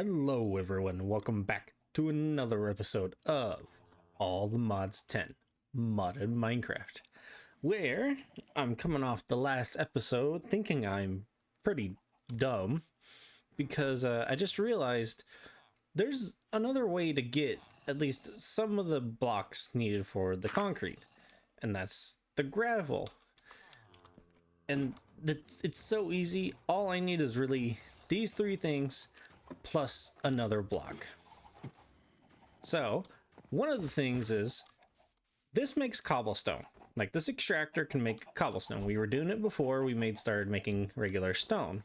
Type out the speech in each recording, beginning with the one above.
Hello everyone, welcome back to another episode of All the Mods 10 Modded Minecraft, where I'm coming off the last episode thinking I'm pretty dumb because I just realized there's another way to get at least some of the blocks needed for the concrete, and that's the gravel. And it's so easy. All I need is really these three things plus another block. So one of the things is this makes cobblestone. Like, this extractor can make cobblestone. We were doing it before we started making regular stone.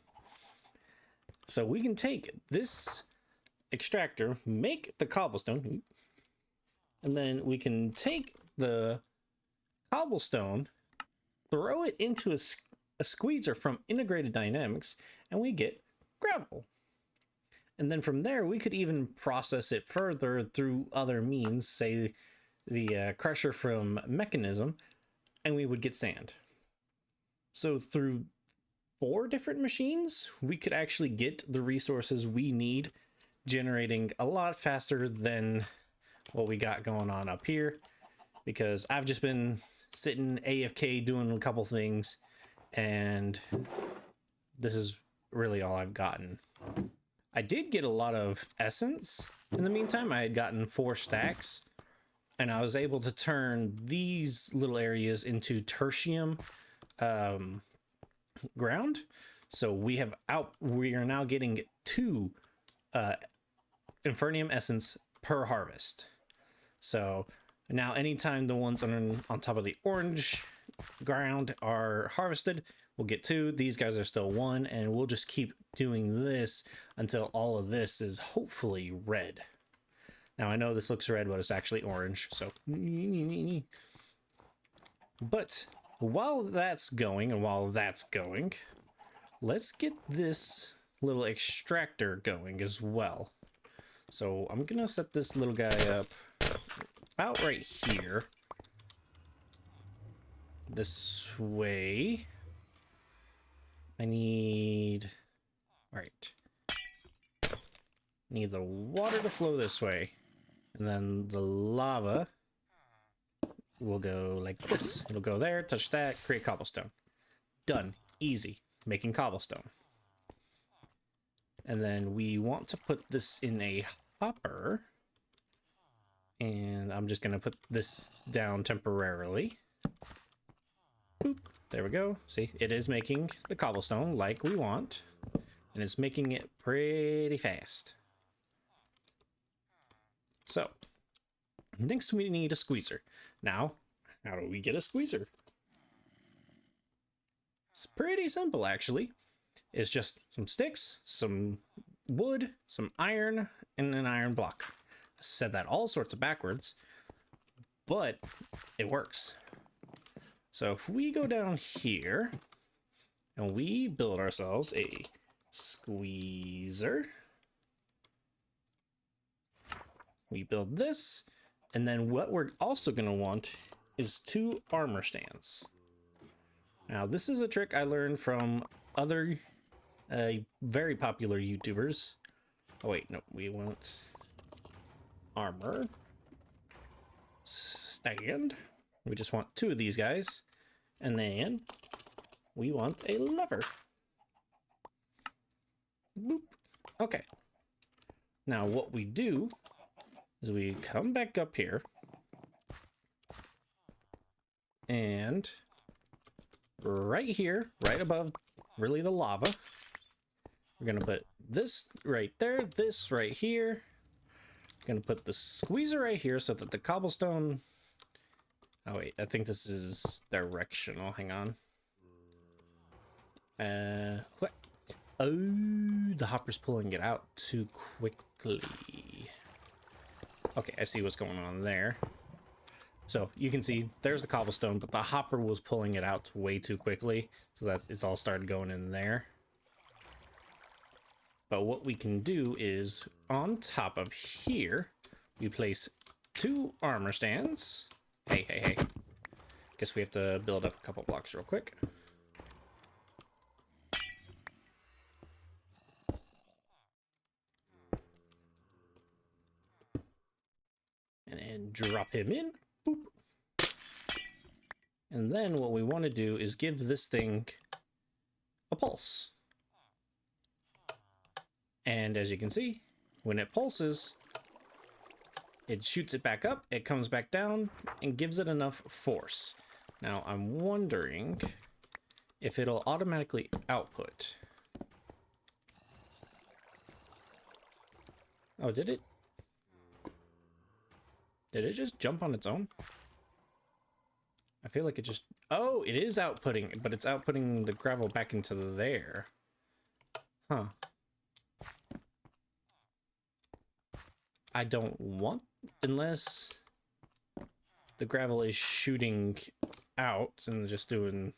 So we can take this extractor, make the cobblestone, and then we can take the cobblestone, throw it into a squeezer from Integrated Dynamics, and we get gravel. And then from there, we could even process it further through other means, say the crusher from Mechanism, and we would get sand. So through 4 different machines, we could actually get the resources we need, generating a lot faster than what we got going on up here, because I've just been sitting AFK doing a couple things, and this is really all I've gotten. I did get a lot of essence in the meantime. I had gotten 4 stacks, and I was able to turn these little areas into tertium ground. So we are now getting 2 Infernium essence per harvest. So now anytime the ones on top of the orange ground are harvested, we'll get 2. These guys are still 1, and we'll just keep doing this until all of this is hopefully red. Now I know this looks red, but it's actually orange, so but while that's going, let's get this little extractor going as well. So I'm gonna set this little guy up about right here, this way. I need, all right, need the water to flow this way, and then the lava will go like this. It'll go there, touch that, create cobblestone. Done. Easy. Making cobblestone. And then we want to put this in a hopper, and I'm just gonna put this down temporarily. Boop. There we go. See, it is making the cobblestone like we want, and it's making it pretty fast. So, next we need a squeezer. Now, how do we get a squeezer? It's pretty simple, actually. It's just some sticks, some wood, some iron, and an iron block. I said that all sorts of backwards, but it works. So if we go down here and we build ourselves a squeezer, we build this, and then what we're also going to want is 2 armor stands. Now this is a trick I learned from other very popular YouTubers. Oh wait, no, we want armor stand. We just want 2 of these guys, and then we want a lever. Boop. Okay. Now what we do is we come back up here, and right here, right above really the lava, we're gonna put this right there, this right here. We're gonna put the squeezer right here so that the cobblestone, oh wait, I think this is directional. Hang on. What? Oh, the hopper's pulling it out too quickly. Okay, I see what's going on there. So you can see there's the cobblestone, but the hopper was pulling it out way too quickly, so that it's all started going in there. But what we can do is on top of here, we place 2 armor stands. Hey. Guess we have to build up a couple blocks real quick. drop him in. Boop. And then what we want to do is give this thing a pulse. And as you can see, when it pulses, it shoots it back up, it comes back down, and gives it enough force. Now, I'm wondering if it'll automatically output. Oh, did it? Did it just jump on its own? I feel like it just... Oh, it is outputting, but it's outputting the gravel back into there. Huh. I don't want... Unless the gravel is shooting out and just doing...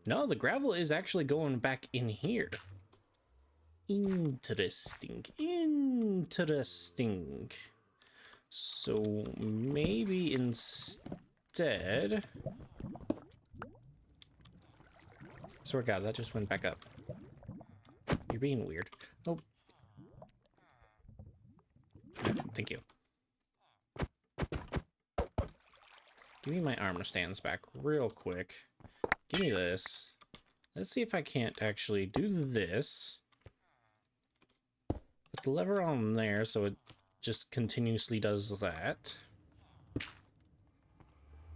No, the gravel is actually going back in here. Interesting. Interesting. So maybe instead... Swear to God, that just went back up. You're being weird. Oh. Thank you. Give me my armor stands back real quick. Give me this. Let's see if I can't actually do this. Put the lever on there so it just continuously does that.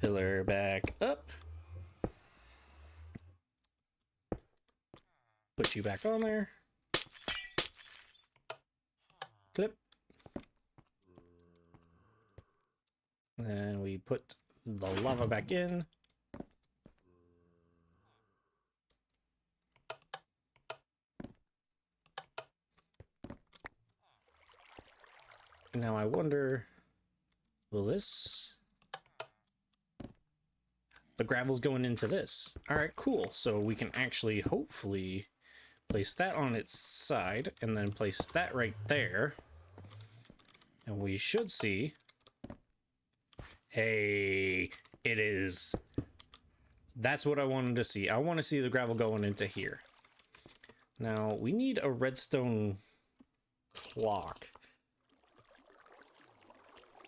Pillar back up. Put you back on there. Clip. And we put the lava back in. Now I wonder, will this... The gravel's going into this. All right, cool. So we can actually hopefully place that on its side and then place that right there. And we should see... Hey, it is. That's what I wanted to see. I want to see the gravel going into here. Now, we need a redstone clock.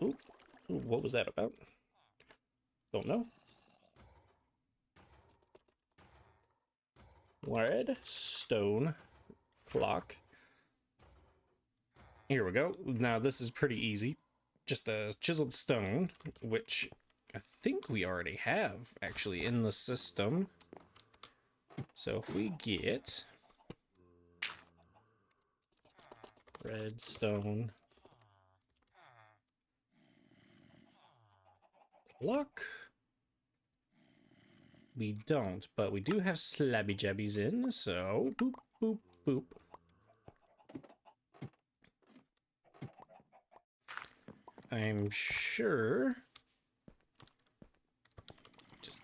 Ooh, what was that about? Don't know. Redstone clock. Here we go. Now, this is pretty easy. Just a chiseled stone, which I think we already have actually in the system. So if we get redstone clock, we don't, but we do have slabby jabbies in, so boop, boop, boop. I'm sure. Just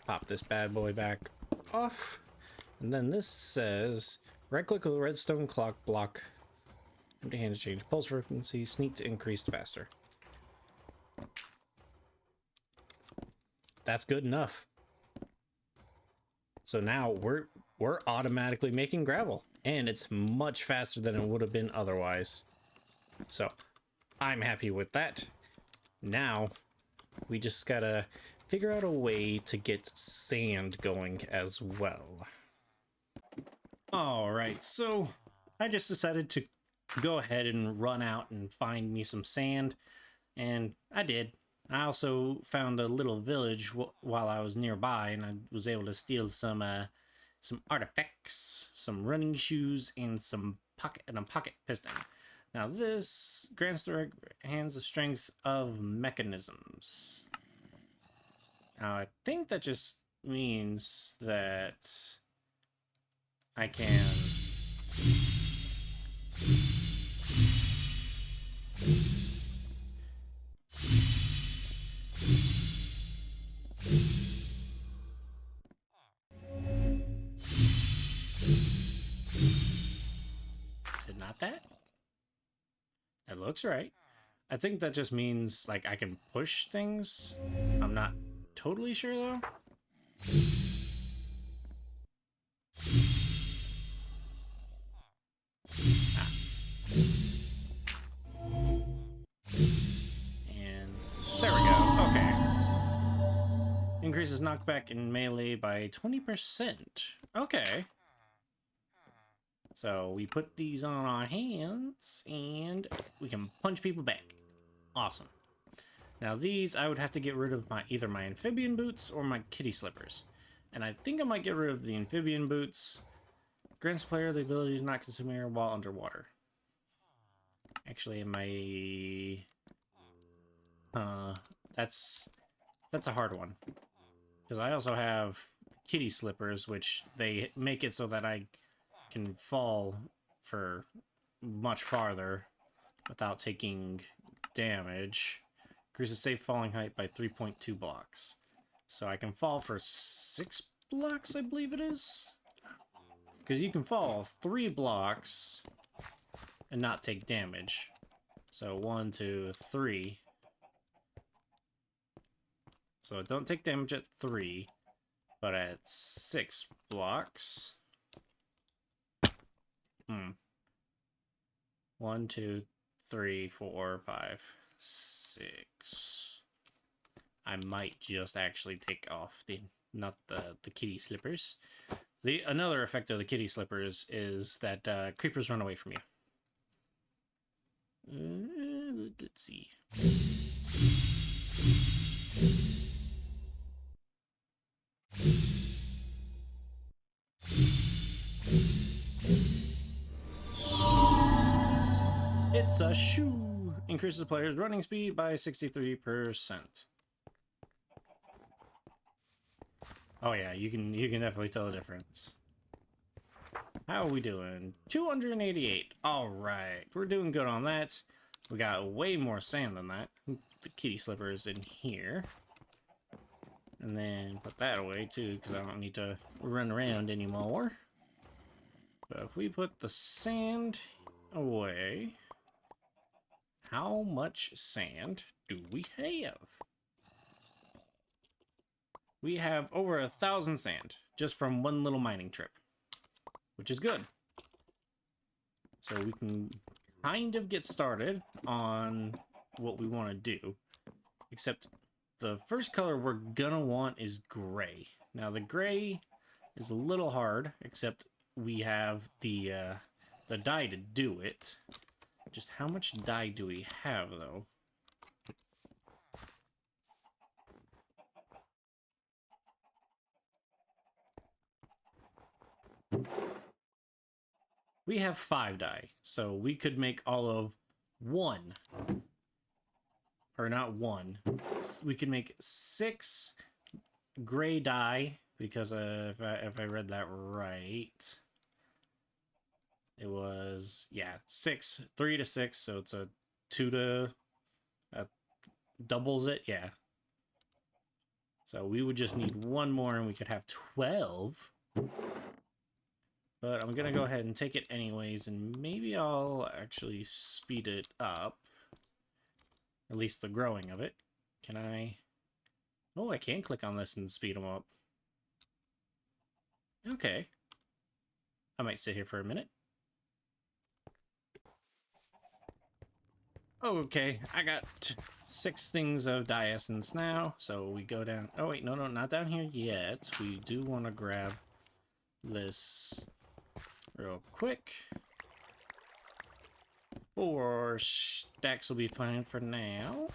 pop this bad boy back off. And then this says, right click with the redstone clock block. Empty hand to change pulse frequency, sneak to increased faster. That's good enough. So now we're automatically making gravel, and it's much faster than it would have been otherwise. So I'm happy with that. Now we just gotta figure out a way to get sand going as well. All right, so I just decided to go ahead and run out and find me some sand, and I did. I also found a little village while I was nearby, and I was able to steal some artifacts, some running shoes, and a pocket piston. Now this grants the hands the strength of mechanisms. Now I think that just means that I can Is it not that? That looks right. I think that just means like I can push things. I'm not totally sure though. increases knockback in melee by 20%. Okay. So we put these on our hands and we can punch people back. Awesome. Now these, I would have to get rid of either my amphibian boots or my kitty slippers. And I think I might get rid of the amphibian boots. Grants player the ability to not consume air while underwater. Actually, that's a hard one. Because I also have kitty slippers, which they make it so that I can fall for much farther without taking damage. Increases safe falling height by 3.2 blocks. So I can fall for 6 blocks, I believe it is. Because you can fall 3 blocks and not take damage. So 1, 2, 3. So don't take damage at 3, but at 6 blocks. 1, 2, 3, 4, 5, 6. I might just actually take off not the kitty slippers. Another effect of the kitty slippers is that creepers run away from you. Let's see. It's a shoe. Increases the player's running speed by 63%. Oh yeah, you can definitely tell the difference. How are we doing? 288. All right, we're doing good on that. We got way more sand than that. The kitty slipper is in here. And then put that away too, because I don't need to run around anymore. But if we put the sand away, how much sand do we have? We have over 1,000 sand just from one little mining trip, which is good. So we can kind of get started on what we want to do, except the first color we're gonna want is gray. Now the gray is a little hard, except we have the dye to do it. Just how much dye do we have, though? We have 5 dye, so we could make all of 1. Or not 1. We could make 6 gray dye, because if I read that right, it was, yeah, 6, 3 to 6, so it's a 2 to, doubles it, yeah. So we would just need 1 more and we could have 12. But I'm gonna go ahead and take it anyways, and maybe I'll actually speed it up. At least the growing of it. Can I? Oh, I can click on this and speed them up. Okay. I might sit here for a minute. Okay, I got 6 things of dye essence now, so we go down. Oh wait, no, not down here yet. We do want to grab this real quick. 4 stacks will be fine for now.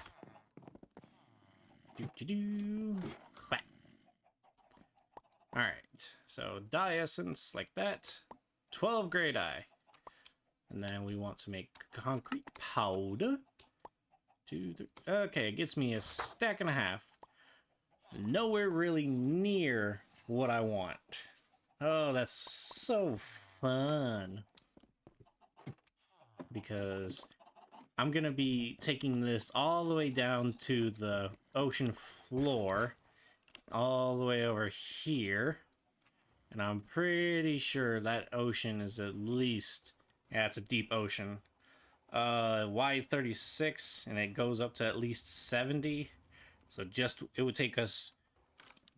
Alright, so dye essence like that. 12 gray dye. And then we want to make concrete powder. 2, 3. Okay, it gets me a stack and a half. Nowhere really near what I want. Oh, that's so fun. Because I'm gonna be taking this all the way down to the ocean floor, all the way over here, and I'm pretty sure that ocean is at least, yeah, it's a deep ocean, wide 36, and it goes up to at least 70. So just, it would take us,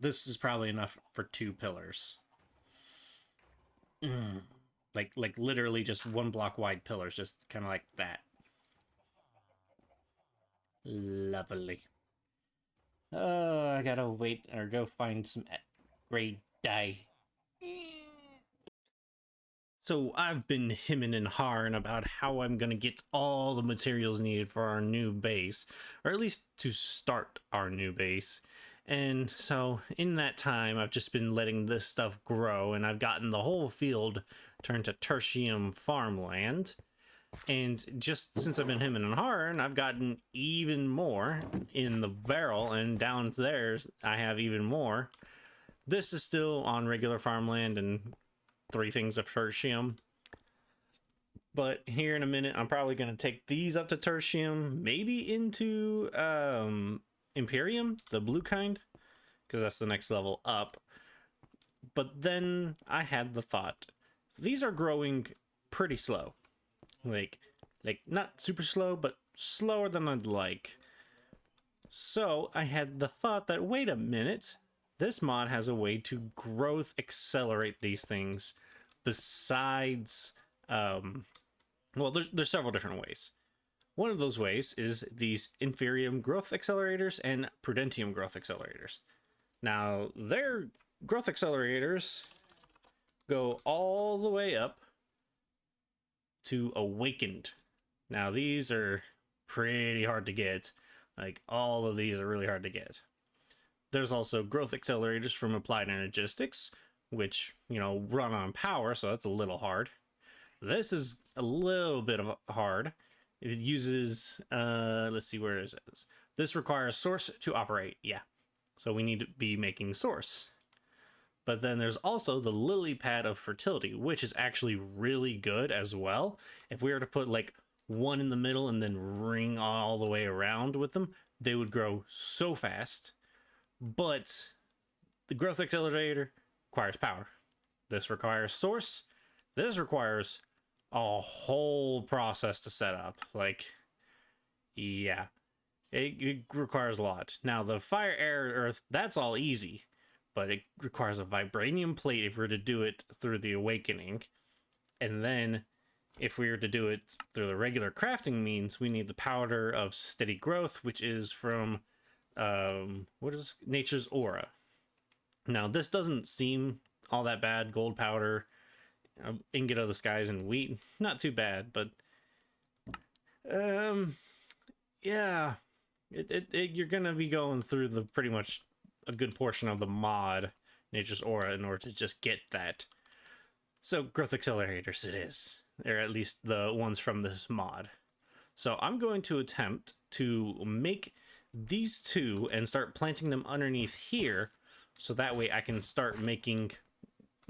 this is probably enough for 2 pillars. Like literally just 1 block wide pillars, just kind of like that. Lovely. I gotta wait or go find some gray dye. So I've been hemming and hawing about how I'm gonna get all the materials needed for our new base, or at least to start our new base. And so in that time, I've just been letting this stuff grow, and I've gotten the whole field turned to tertium farmland. And just since I've been hemming and hawing, I've gotten even more in the barrel, and down there I have even more. This is still on regular farmland and 3 things of tertium. But here in a minute, I'm probably going to take these up to tertium, maybe into Imperium, the blue kind, because that's the next level up. But then I had the thought, these are growing pretty slow. Like not super slow, but slower than I'd like. So I had the thought that, wait a minute, this mod has a way to growth accelerate these things besides, well, there's several different ways. One of those ways is these Inferium growth accelerators and Prudentium growth accelerators. Now, their growth accelerators go all the way up to Awakened. Now, these are pretty hard to get. Like, all of these are really hard to get. There's also growth accelerators from Applied Energistics, which, you know, run on power, so that's a little hard. This is a little bit of hard. It uses, let's see, where is it? This requires source to operate, yeah. So we need to be making source. But then there's also the lily pad of fertility, which is actually really good as well. If we were to put like one in the middle and then ring all the way around with them, they would grow so fast. But the growth accelerator requires power. This requires source. This requires a whole process to set up. Like, yeah, it requires a lot. Now, the fire, air, earth, that's all easy, but it requires a vibranium plate if we were to do it through the awakening. And then if we were to do it through the regular crafting means, we need the powder of steady growth, which is from what is Nature's Aura. Now, this doesn't seem all that bad. Gold powder, ingot of the skies, and wheat, not too bad, but yeah, you're gonna be going through the pretty much a good portion of the mod Nature's Aura in order to just get that. So growth accelerators it is, or at least the ones from this mod. So I'm going to attempt to make these 2 and start planting them underneath here, so that way I can start making,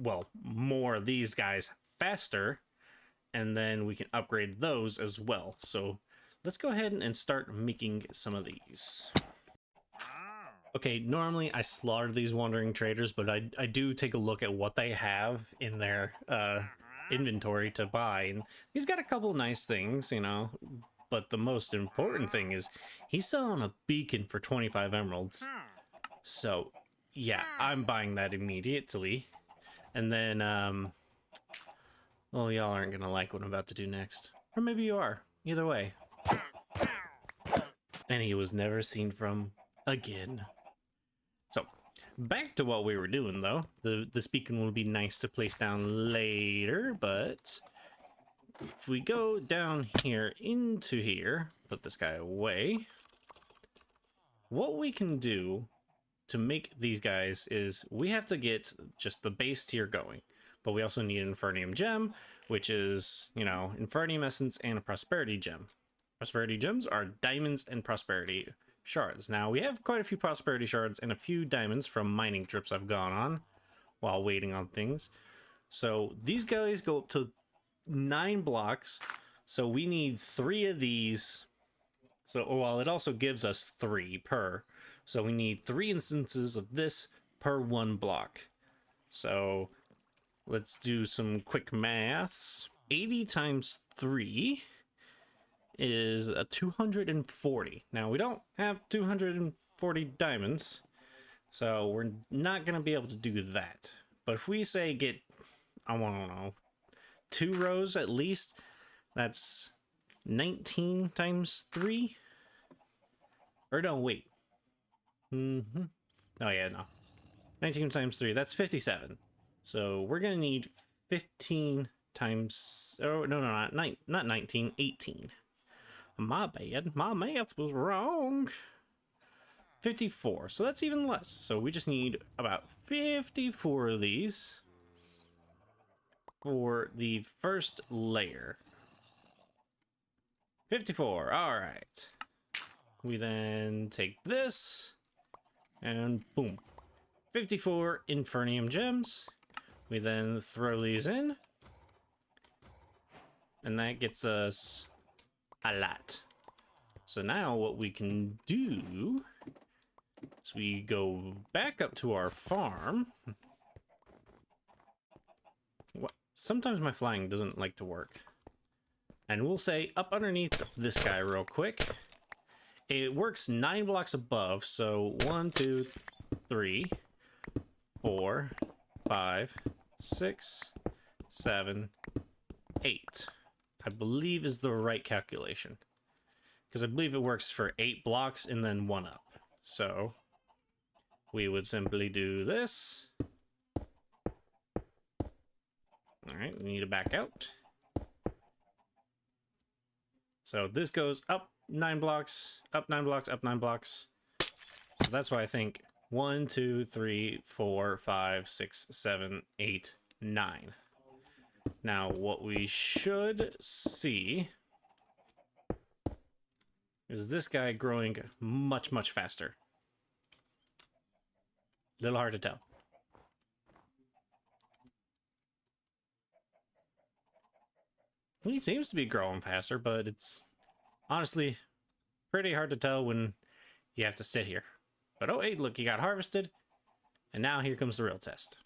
well, more of these guys faster, and then we can upgrade those as well. So let's go ahead and start making some of these. Okay, normally I slaughter these wandering traders, but I do take a look at what they have in their inventory to buy, and he's got a couple nice things, you know, but the most important thing is he's selling a beacon for 25 emeralds. So yeah, I'm buying that immediately. And then well, y'all aren't gonna like what I'm about to do next, or maybe you are. Either way. And he was never seen from again. So back to what we were doing, though. This beacon will be nice to place down later, but if we go down here into here, put this guy away, what we can do to make these guys is we have to get just the base tier going, but we also need an Infernium gem, which is, you know, Infernium essence and a prosperity gem. Prosperity gems are diamonds and prosperity shards. Now, we have quite a few prosperity shards and a few diamonds from mining trips I've gone on while waiting on things. So these guys go up to 9 blocks. So we need 3 of these. So, well, it also gives us 3 per. So we need 3 instances of this per 1 block. So let's do some quick maths. 80 times 3 is a 240. Now, we don't have 240 diamonds, so we're not going to be able to do that. But if we say get, I don't know, 2 rows at least, that's 19 times 3. Or no, wait. Mm-hmm. Oh yeah, no. 19 times 3, that's 57. So we're gonna need 15 times, oh no, not 19, 18. My bad, my math was wrong. 54, so that's even less. So we just need about 54 of these for the first layer. 54, all right. We then take this and boom, 54 Infernium gems. We then throw these in, and that gets us a lot. So now what we can do is we go back up to our farm. What? Sometimes my flying doesn't like to work. And we'll say up underneath this guy real quick. It works 9 blocks above, so 1, 2, 3, 4, 5, 6, 7, 8. I believe is the right calculation. Because I believe it works for 8 blocks and then 1 up. So we would simply do this. Alright, we need to back out. So this goes up 9 blocks, up 9 blocks, up 9 blocks. So that's why I think 1, 2, 3, 4, 5, 6, 7, 8, 9. Now what we should see is this guy growing much, much faster. A little hard to tell. He seems to be growing faster, but it's honestly pretty hard to tell when you have to sit here. But oh, hey, look, he got harvested. And now here comes the real test.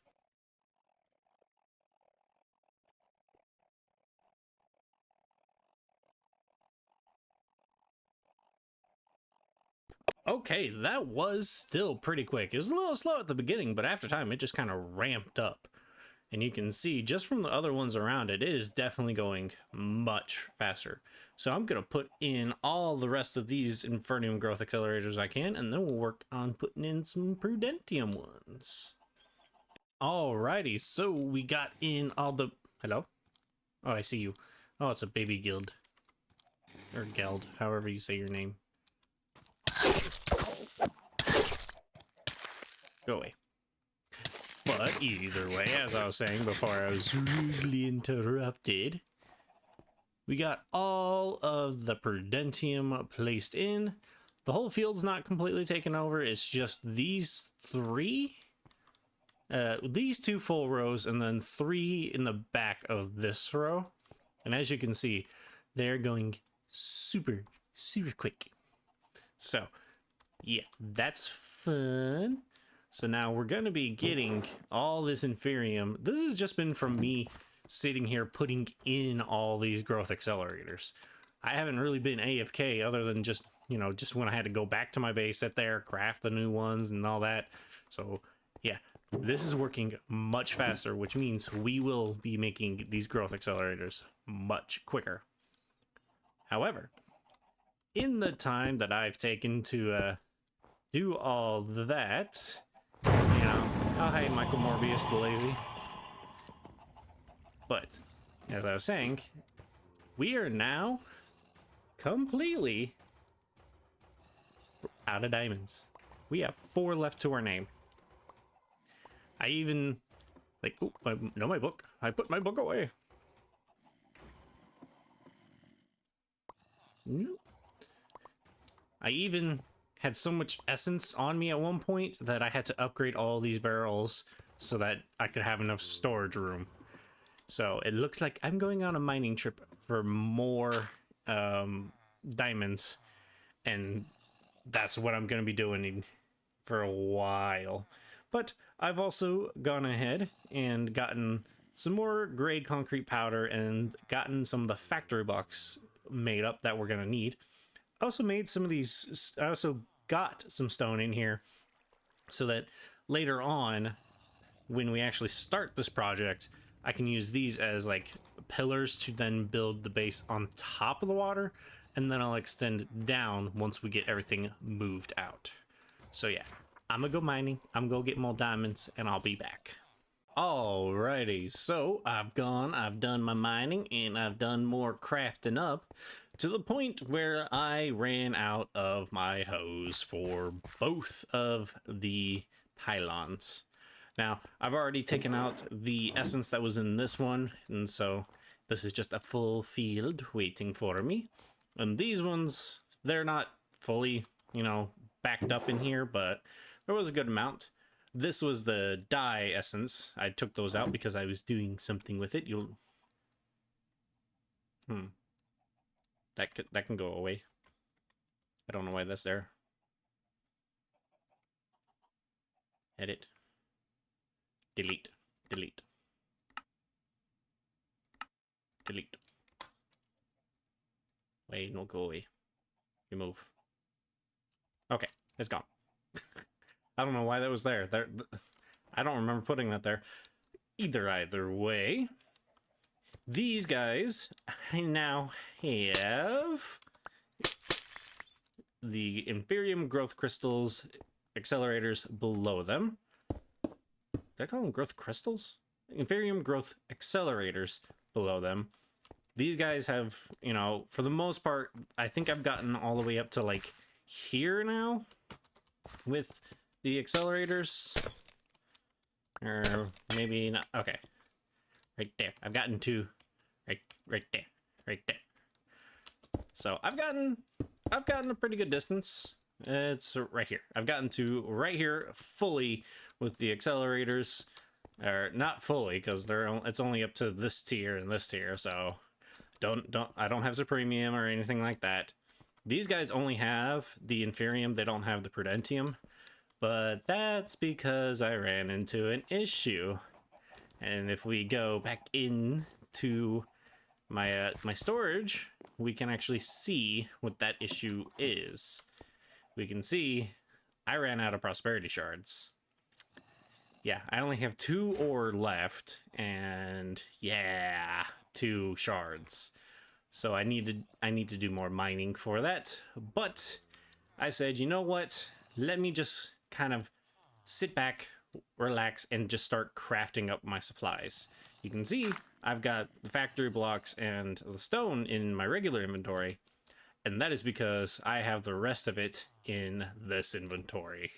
Okay, that was still pretty quick. It was a little slow at the beginning, but after time, it just kind of ramped up. And you can see just from the other ones around it, it is definitely going much faster. So I'm going to put in all the rest of these Infernium growth accelerators I can, and then we'll work on putting in some Prudentium ones. Alrighty, so we got in all the... Hello? Oh, I see you. Oh, it's a baby guild. Or geld, however you say your name. Go away. But either way, as I was saying before I was rudely interrupted, we got all of the Prudentium placed in. The whole field's not completely taken over. It's just these 3. These 2 full rows and then 3 in the back of this row. And as you can see, they're going super, super quick. So, yeah, that's fun. So now we're going to be getting all this Inferium. This has just been from me sitting here putting in all these growth accelerators. I haven't really been AFK other than just, you know, just when I had to go back to my base, sit there, craft the new ones and all that. So yeah, this is working much faster, which means we will be making these growth accelerators much quicker. However, in the time that I've taken to do all that, you know, oh hey, Michael Morbius the lazy. But as I was saying, we are now completely out of diamonds. We have 4 left to our name. I even like, oh, my book. I put my book away. I even had so much essence on me at one point that I had to upgrade all these barrels so that I could have enough storage room. So it looks like I'm going on a mining trip for more diamonds, and that's what I'm going to be doing for a while. But I've also gone ahead and gotten some more gray concrete powder and gotten some of the factory blocks made up that we're going to need. I also made some of these, I also got some stone in here so that later on, when we actually start this project, I can use these as like pillars to then build the base on top of the water, and then I'll extend down once we get everything moved out. So yeah, I'm gonna go mining, I'm gonna go get more diamonds, and I'll be back. Alrighty, so I've done my mining, and I've done more crafting up to the point where I ran out of my hose for both of the pylons. Now, I've already taken out the essence that was in this one, and so this is just a full field waiting for me. And these ones, they're not fully, backed up in here, but there was a good amount. This was the dye essence. I took those out because I was doing something with it. That can go away. I don't know why that's there. Edit. Delete. Delete. Delete. Wait, no, go away. Remove. Okay, it's gone. I don't know why that was there. I don't remember putting that there. Either way, these guys now have the Inferium growth crystals accelerators below them. Did I call them growth crystals? Inferium growth accelerators below them. These guys have, for the most part, I think I've gotten all the way up to like here now with the accelerators. Or maybe not. Okay. Right there. I've gotten to right there. Right there. So I've gotten a pretty good distance. It's right here. I've gotten to right here fully with the accelerators. Or not fully, because it's only up to this tier and this tier, so I don't have Supremium or anything like that. These guys only have the Inferium, they don't have the Prudentium, but that's because I ran into an issue. And if we go back into my my storage, we can actually see what that issue is. We can see I ran out of prosperity shards. Yeah, I only have 2 ore left, and yeah, 2 shards. So I need to do more mining for that. But I said, you know what? Let me just kind of sit back, relax, and just start crafting up my supplies. You can see I've got the factory blocks and the stone in my regular inventory, and that is because I have the rest of it in this inventory.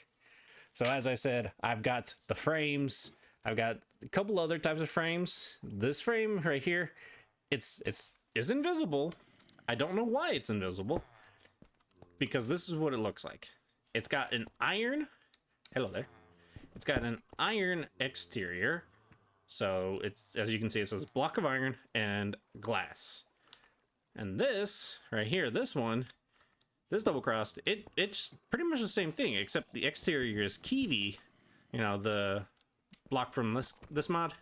So as I said, I've got the frames. I've got a couple other types of frames. This frame right here, it's invisible. I don't know why it's invisible, because this is what it looks like. It's got an iron. Hello there. It's got an iron exterior. So it's, as you can see, it says block of iron and glass. And this right here, this one, this double crossed, it's pretty much the same thing, except the exterior is kiwi. The block from this mod,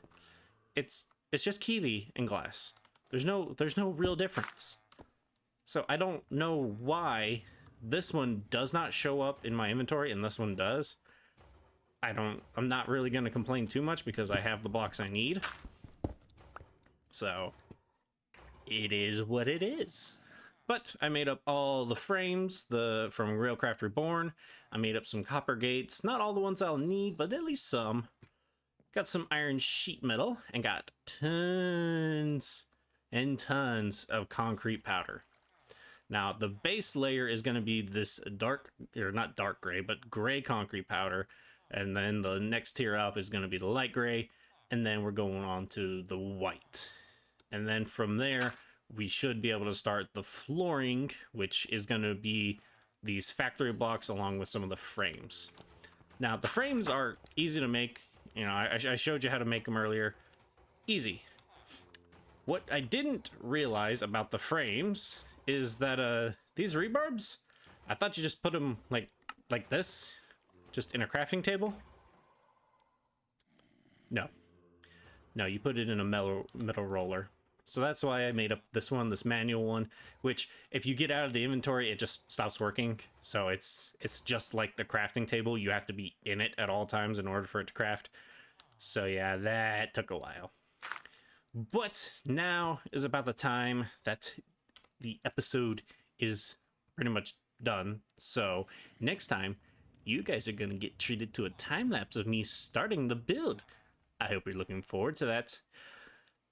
it's just kiwi and glass. There's no real difference. So I don't know why this one does not show up in my inventory and this one does. I'm not really going to complain too much because I have the blocks I need. So it is what it is. But I made up all the frames from Railcraft Reborn. I made up some copper gates. Not all the ones I'll need, but at least some. Got some iron sheet metal and got tons and tons of concrete powder. Now, the base layer is going to be this not dark gray, but gray concrete powder. And then the next tier up is going to be the light gray. And then we're going on to the white. And then from there, we should be able to start the flooring, which is going to be these factory blocks along with some of the frames. Now, the frames are easy to make. I showed you how to make them earlier. Easy. What I didn't realize about the frames is that these rebarbs, I thought you just put them like this, just in a crafting table. No, you put it in a metal roller. So that's why I made up this manual one, which if you get out of the inventory, it just stops working. So it's just like the crafting table. You have to be in it at all times in order for it to craft. So yeah, that took a while. But now is about the time that the episode is pretty much done. So next time, you guys are gonna get treated to a time lapse of me starting the build. I hope you're looking forward to that.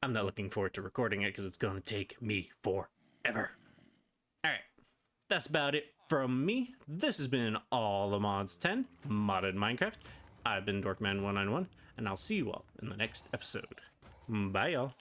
I'm not looking forward to recording it because it's gonna take me forever. Alright, that's about it from me. This has been All the Mods 10 Modded Minecraft. I've been Dorkman191, and I'll see you all in the next episode. Bye, y'all.